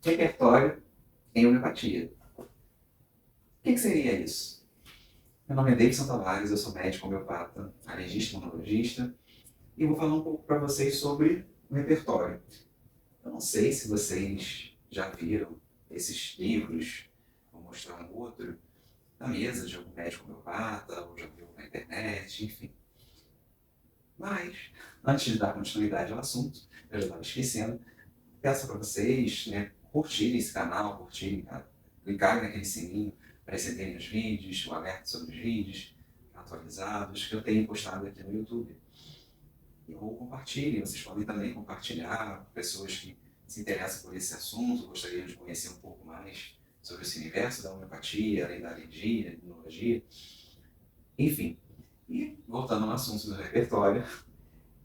Repertório em homeopatia. O que seria isso? Meu nome é Davidson Tavares, eu sou médico homeopata, alergista e imunologista, e vou falar um pouco para vocês sobre o repertório. Eu não sei se vocês já viram esses livros, vou mostrar um outro, na mesa de algum médico homeopata, ou já viu na internet, enfim. Mas, antes de dar continuidade ao assunto, eu já estava esquecendo, peço para vocês curtirem esse canal, clicarem naquele sininho para receberem os vídeos, o alerta sobre os vídeos atualizados que eu tenho postado aqui no YouTube. Ou compartilhem, vocês podem também compartilhar com pessoas que se interessam por esse assunto, gostariam de conhecer um pouco mais sobre esse universo da homeopatia, além da alergia, da imunologia, enfim. E voltando ao assunto do repertório,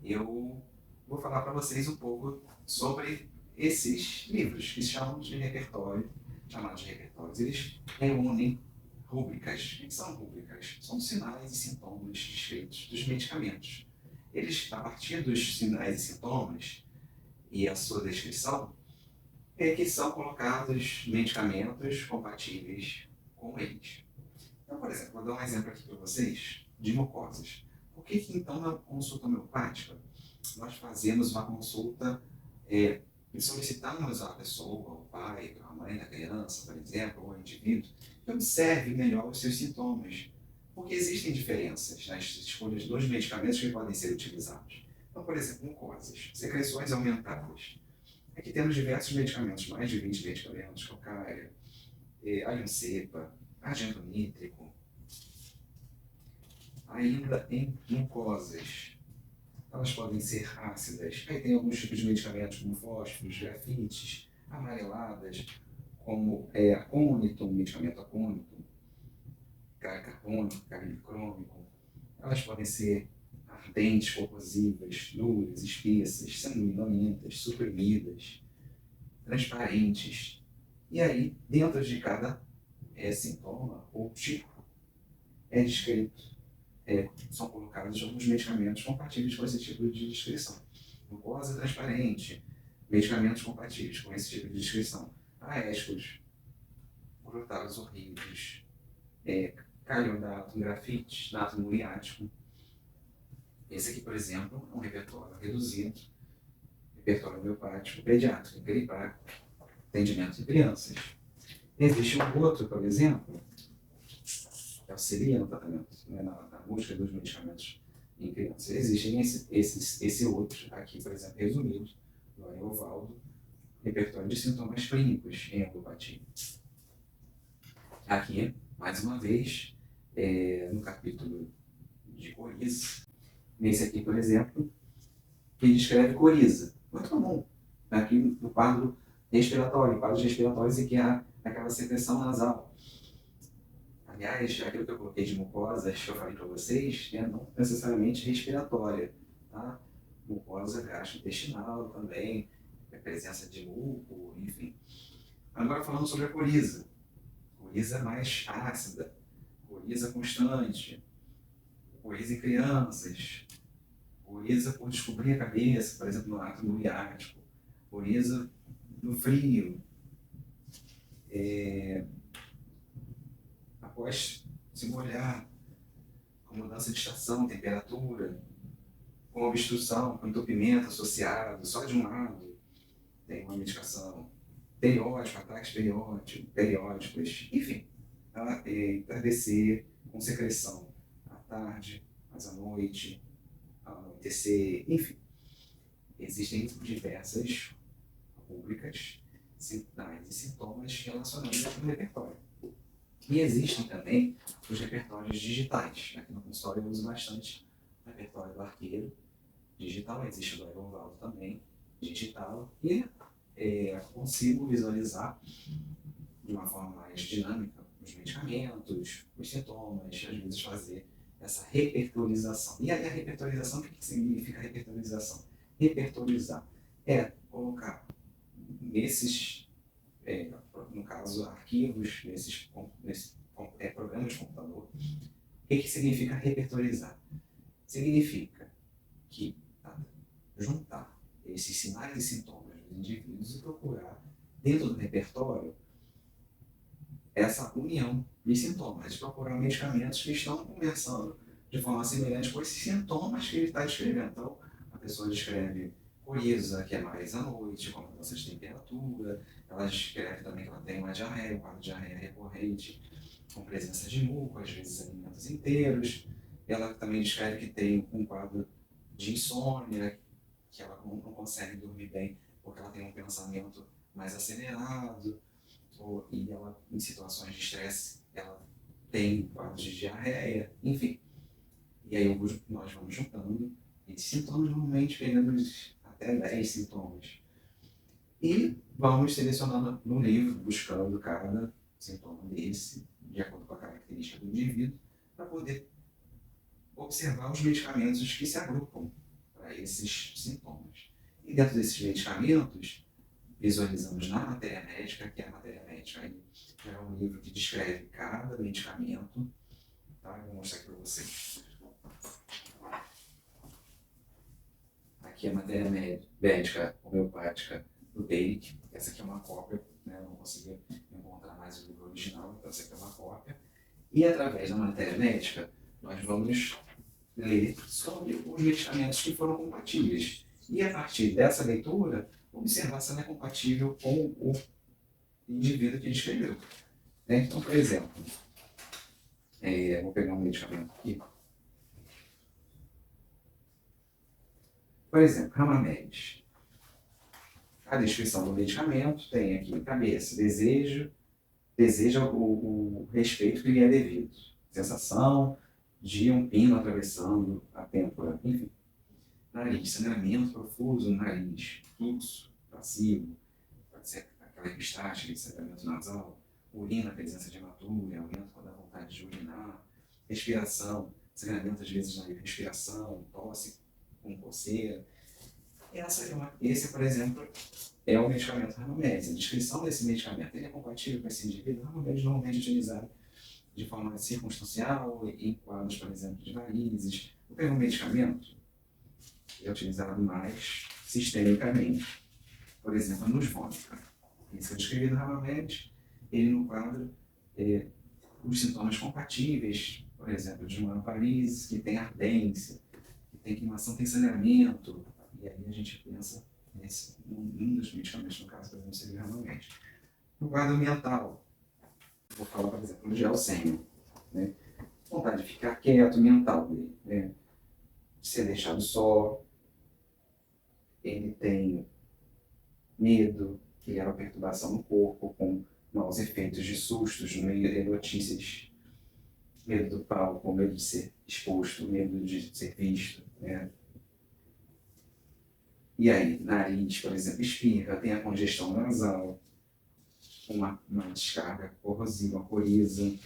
eu vou falar para vocês um pouco sobre esses livros que se chamam de repertório, chamados de repertórios. Eles reúnem rúbricas. O que são rúbricas? São sinais e sintomas descritos dos medicamentos. Eles, a partir dos sinais e sintomas e a sua descrição, é que são colocados medicamentos compatíveis com eles. Então, por exemplo, vou dar um exemplo aqui para vocês de mucosas. Por que então na consulta homeopática nós fazemos uma consulta e solicitamos à pessoa, ao pai, à mãe da criança, por exemplo, ou ao indivíduo, que observe melhor os seus sintomas, porque existem diferenças nas escolhas dos medicamentos que podem ser utilizados. Então, por exemplo, mucosas, secreções aumentadas. Aqui temos diversos medicamentos, mais de 20 medicamentos, calcária, alho-cepa, argento nítrico, ainda em mucosas. Elas podem ser ácidas. Aí tem alguns tipos de medicamentos, como fósforos, grafites, amareladas, como acônito, medicamento acônito, carbônico, crômico. Elas podem ser ardentes, corrosivas, duras, espessas, sanguinolentas, suprimidas, transparentes. E aí, dentro de cada sintoma ou tipo, é descrito, são colocados alguns medicamentos compatíveis com esse tipo de descrição. Mucosa transparente, medicamentos compatíveis com esse tipo de descrição. Aésculos, crotalos horríveis, caliodato, grafite, nato muriático. Esse aqui, por exemplo, é um repertório reduzido, repertório homeopático pediátrico, para atendimento de crianças. Existe um outro, por exemplo, que auxilia no tratamento, na busca dos medicamentos em crianças. Existem esse outro, aqui, por exemplo, resumido, do Ariovaldo, repertório de sintomas clínicos em homeopatia. Aqui, mais uma vez, no capítulo de coriza, nesse aqui, por exemplo, que descreve coriza. Muito comum, aqui no quadro respiratório, quadros respiratórios em que há aquela secreção nasal. Aliás, aquilo que eu coloquei de mucosas, que eu falei para vocês, não necessariamente respiratória, tá? Mucosa gastrointestinal também, a presença de muco, enfim. Agora falando sobre a coriza. Coriza mais ácida, coriza constante, coriza em crianças, coriza por descobrir a cabeça, por exemplo, no ato muriático, coriza no frio, após se molhar, com mudança de estação, temperatura, com obstrução, com entupimento associado, só de um lado, tem uma medicação periódica, ataques periódicos, enfim, entardecer, com secreção à tarde, mas à noite, ao anoitecer, enfim. Existem diversas rubricas, sinais e sintomas relacionados ao repertório. E existem também os repertórios digitais. Aqui no consultório eu uso bastante o repertório do arqueiro digital, existe o do Ariovaldo também, digital, e consigo visualizar de uma forma mais dinâmica os medicamentos, os sintomas, às vezes fazer essa repertorização. E aí a repertorização, o que significa repertorização? Repertorizar é colocar nesses, no caso, arquivos, nesses programas de computador. O que significa repertorizar? Significa que juntar esses sinais e sintomas dos indivíduos e procurar dentro do repertório, essa união de sintomas, de procurar medicamentos que estão conversando de forma semelhante com esses sintomas que ele está descrevendo. Então, a pessoa descreve coriza, que é mais à noite, com mudança de temperatura, ela descreve também que ela tem uma diarreia, um quadro de diarreia recorrente, com presença de muco, às vezes alimentos inteiros. Ela também descreve que tem um quadro de insônia, que ela não consegue dormir bem porque ela tem um pensamento mais acelerado, e ela, em situações de estresse, ela tem quadros de diarreia, enfim. E aí nós vamos juntando esses sintomas, normalmente pegando até 10 sintomas. E vamos selecionando no livro, buscando cada sintoma desse, de acordo com a característica do indivíduo, para poder observar os medicamentos que se agrupam para esses sintomas. E dentro desses medicamentos, visualizamos na matéria médica, que é a matéria médica aí, é um livro que descreve cada medicamento. Tá? Eu vou mostrar aqui para vocês. Aqui é a matéria médica homeopática do Beic. Essa aqui é uma cópia, né? Eu não consegui encontrar mais o livro original, então essa aqui é uma cópia. E através da matéria médica, nós vamos ler sobre os medicamentos que foram compatíveis. E a partir dessa leitura, observar se ela é compatível com o indivíduo que descreveu. Né? Então, por exemplo, vou pegar um medicamento aqui. Por exemplo, Ramamedes. A descrição do medicamento tem aqui cabeça, deseja o respeito que lhe é devido. Sensação de um pino atravessando a têmpora, enfim. Nariz, sangramento profuso no nariz, fluxo passivo, pode ser aquela epistaxe de sangramento nasal, urina, presença de hematúria, aumento quando dá vontade de urinar, respiração, sangramento às vezes na respiração, tosse com coceira. Esse, por exemplo, é o medicamento Ramamedes. A descrição desse medicamento, ele é compatível com esse indivíduo? Ramamedes normalmente é utilizado de forma circunstancial, em quadros, por exemplo, de varizes. O medicamento é utilizado mais sistemicamente. Por exemplo, a Nusvônica. Esse é o descrevido Ramamedes, ele no quadro, os sintomas compatíveis, por exemplo, de uma varizes que tem ardência, que tem queimação, tem sangramento, e aí a gente pensa um dos medicamentos, no caso, por exemplo, seria o Ramamedes. No quadro mental, vou falar, por exemplo, do Gelsêmio, né? Vontade de ficar quieto, mental dele, né? De ser deixado só, ele tem medo, que gera perturbação no corpo, com maus efeitos de sustos, notícias, medo do palco, medo de ser exposto, medo de ser visto, né? E aí, nariz, por exemplo, espirra, tem a congestão nasal, uma descarga corrosiva, uma coriza,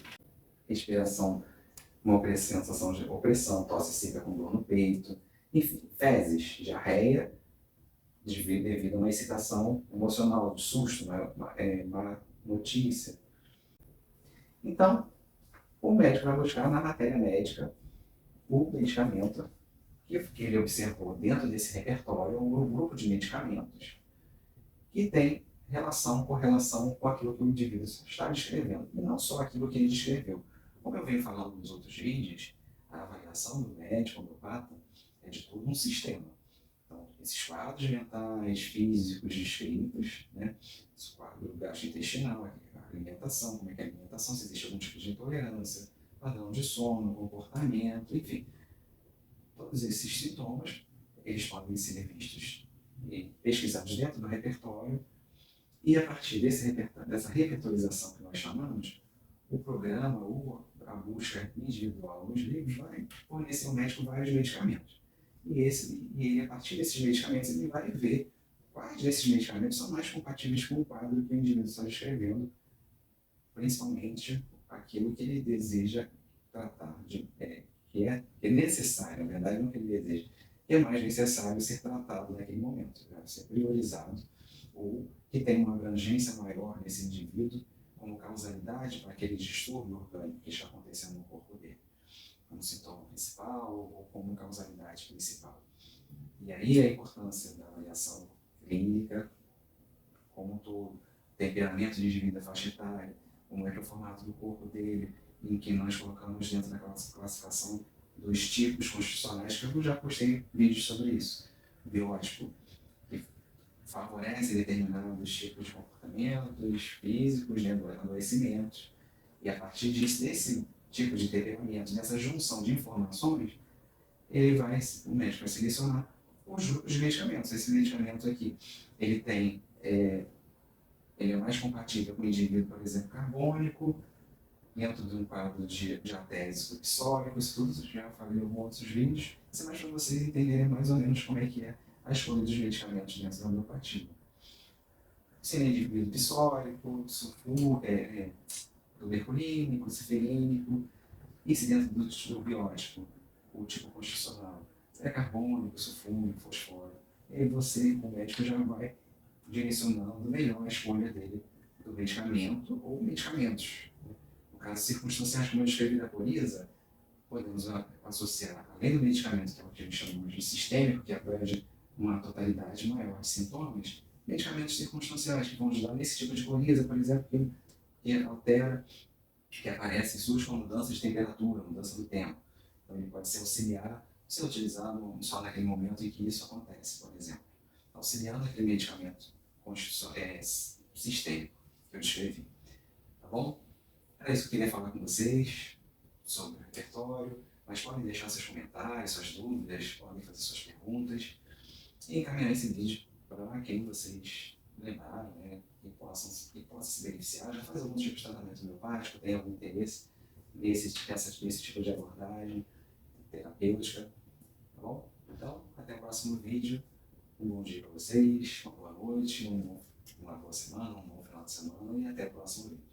respiração, uma sensação de opressão, tosse seca com dor no peito, enfim, fezes, diarreia, devido a uma excitação emocional, de susto, uma notícia. Então, o médico vai buscar na matéria médica o medicamento que ele observou dentro desse repertório, um grupo de medicamentos que tem correlação com aquilo que o indivíduo está descrevendo, e não só aquilo que ele descreveu. Como eu venho falando nos outros vídeos, a avaliação do médico, homeopata, é de todo um sistema. Então, esses quadros mentais, físicos descritos, né? Esse quadro gastrointestinal, a alimentação, como é que é a alimentação, se existe algum tipo de intolerância, padrão de sono, comportamento, enfim. Todos esses sintomas, eles podem ser vistos e pesquisados dentro do repertório, e a partir dessa repertorização que nós chamamos, o programa ou a busca individual nos livros vai fornecer ao médico vários medicamentos. E a partir desses medicamentos, ele vai ver quais desses medicamentos são mais compatíveis com o quadro que o indivíduo está descrevendo, principalmente aquilo que ele deseja tratar, que é necessário, na verdade, não que ele deseja, que é mais necessário ser tratado naquele momento, deve ser priorizado, ou que tem uma abrangência maior nesse indivíduo, como causalidade para aquele distúrbio orgânico que está acontecendo no corpo dele, como sintoma principal ou como causalidade principal. E aí a importância da avaliação clínica como um todo, temperamento de indivíduo, faixa etária, como é que é o formato do corpo dele, em que nós colocamos dentro daquela classificação dos tipos constitucionais, que eu já postei vídeos sobre isso. O biótipo, que favorece determinados tipos de comportamentos físicos, né, adoecimentos, e a partir disso, desse tipo de temperamento, dessa junção de informações, o médico vai selecionar os grupos de medicamentos. Esse medicamento aqui, ele é mais compatível com o indivíduo, por exemplo, carbônico, dentro de um quadro de diatésico psórico, isso tudo já falei em outros vídeos, isso é mais para vocês entenderem mais ou menos como é que é a escolha dos medicamentos dentro da homeopatia. Se é indivíduo psórico, tuberculínico, ciferínico, e se dentro do biótipo, o tipo constitucional, é carbônico, sulfúrico, fosfórico, e aí você, o médico, já vai direcionando melhor a escolha dele do medicamento ou medicamentos. No caso, circunstanciais, como eu descrevi da coriza, podemos associar, além do medicamento, que é o que a gente chama de sistêmico, que abrange uma totalidade maior de sintomas, medicamentos circunstanciais, que vão ajudar nesse tipo de coriza, por exemplo, que altera, que aparece em suas com mudança de temperatura, mudança do tempo. Então, ele pode ser auxiliar, ser utilizado só naquele momento em que isso acontece, por exemplo. Auxiliando aquele medicamento sistêmico que eu descrevi. Tá bom? Era isso que eu queria falar com vocês sobre o repertório, mas podem deixar seus comentários, suas dúvidas, podem fazer suas perguntas e encaminhar esse vídeo para quem vocês lembraram, né, que possa se beneficiar, já faz algum tipo de tratamento homeopático, tem algum interesse nesse tipo de abordagem terapêutica, tá bom? Então, até o próximo vídeo. Um bom dia para vocês, uma boa noite, uma boa semana, um bom final de semana e até o próximo vídeo.